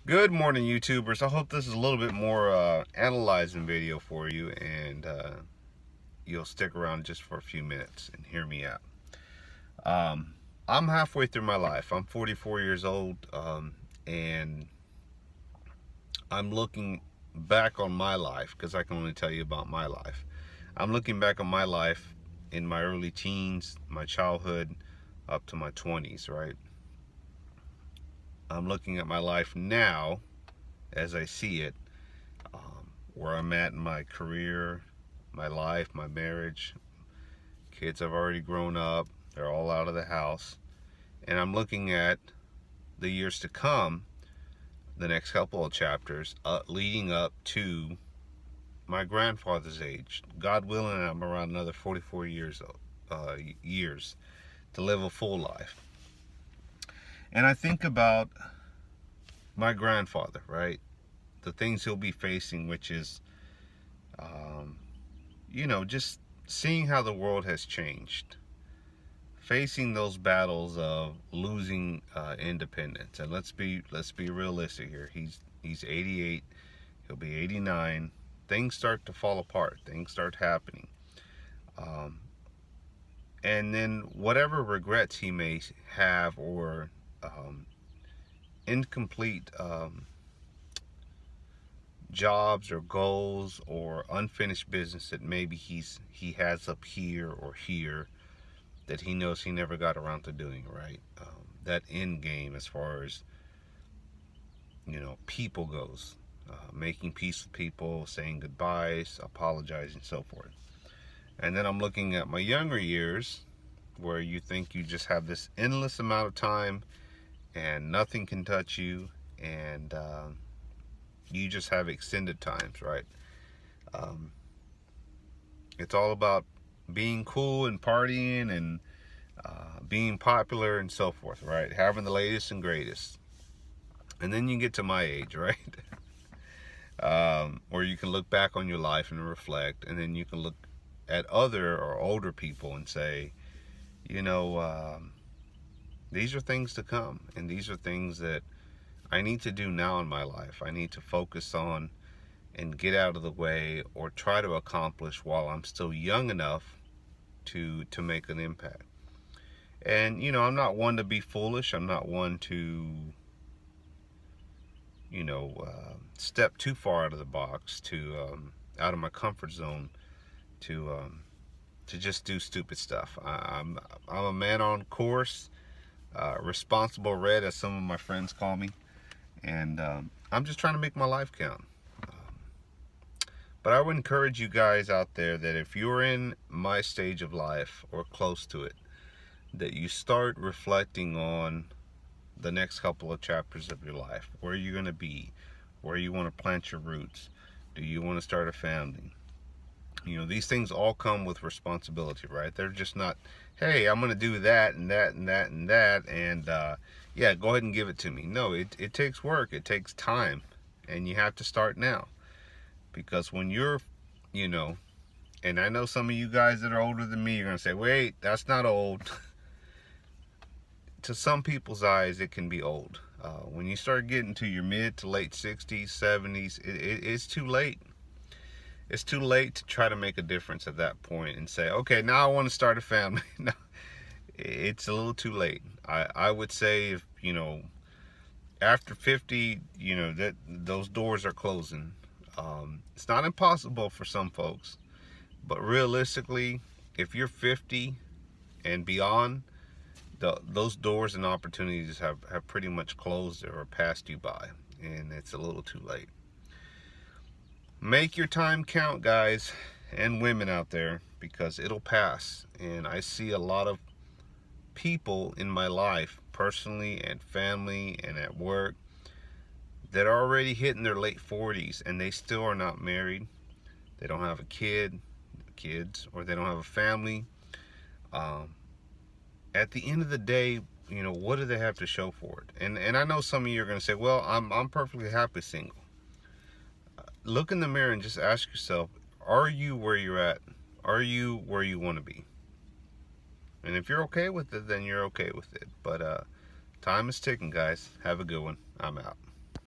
Good morning, YouTubers. I hope this is a little bit more analyzing video for you, and you'll stick around just for a few minutes and hear me out. Um, I'm halfway through my life. I'm 44 years old, and I'm looking back on my life because I can only tell you about my life. I'm looking back on my life in my early teens, my childhood, up to my 20s, right? I'm looking at my life now as I see it, where I'm at in my career, my life, my marriage. Kids have already grown up, they're all out of the house. And I'm looking at the years to come, the next couple of chapters, leading up to my grandfather's age. God willing, I'm around another 44 years to live a full life. And I think about my grandfather, right? The things he'll be facing, which is, um, just seeing how the world has changed, facing those battles of losing independence. And let's be realistic here. He's 88. He'll be 89. Things start to fall apart. Things start happening. Um, and then whatever regrets he may have, or um, incomplete jobs or goals or unfinished business that maybe he has up here or here, that he knows he never got around to doing, right? That end game, as far as people goes, making peace with people, saying goodbyes, apologizing, so forth. And then I'm looking at my younger years, where you think you just have this endless amount of time and nothing can touch you, and you just have extended times, right? Um, it's all about being cool and partying and being popular and so forth, right? Having the latest and greatest. And then you get to my age, right? Where you can look back on your life and reflect, and then you can look at other or older people and say, you know, these are things to come, and these are things that I need to do now in my life. I need to focus on and get out of the way, or try to accomplish while I'm still young enough to make an impact. And I'm not one to be foolish. I'm not one to step too far out of the box, to out of my comfort zone, to just do stupid stuff. I'm a man on course, responsible red, as some of my friends call me, and I'm just trying to make my life count. But I would encourage you guys out there that if you're in my stage of life or close to it, that you start reflecting on the next couple of chapters of your life. Where you're going to be, where you want to plant your roots. Do you want to start a family? These things all come with responsibility, right? They're just not, hey, I'm going to do that and that and that and that, and yeah, go ahead and give it to me. No, it takes work, it takes time, and you have to start now. Because when you're, you know, and I know some of you guys that are older than me, you're going to say, wait, that's not old. To some people's eyes, it can be old. When you start getting to your mid to late 60s, 70s, it's too late. It's too late to try to make a difference at that point and say, okay, now I want to start a family. No, it's a little too late. I would say, if after 50, that those doors are closing. It's not impossible for some folks, but realistically, if you're 50 and beyond, those doors and opportunities have pretty much closed or passed you by, and it's a little too late. Make your time count, guys and women out there, because it'll pass. And I see a lot of people in my life, personally and family and at work, that are already hitting their late 40s and they still are not married. They don't have kids, or they don't have a family. At the end of the day, what do they have to show for it? And I know some of you are going to say, well, I'm perfectly happy single. Look in the mirror and just ask yourself, are you where you're at? Are you where you want to be? And if you're okay with it, then you're okay with it. But time is ticking, guys. Have a good one. I'm out.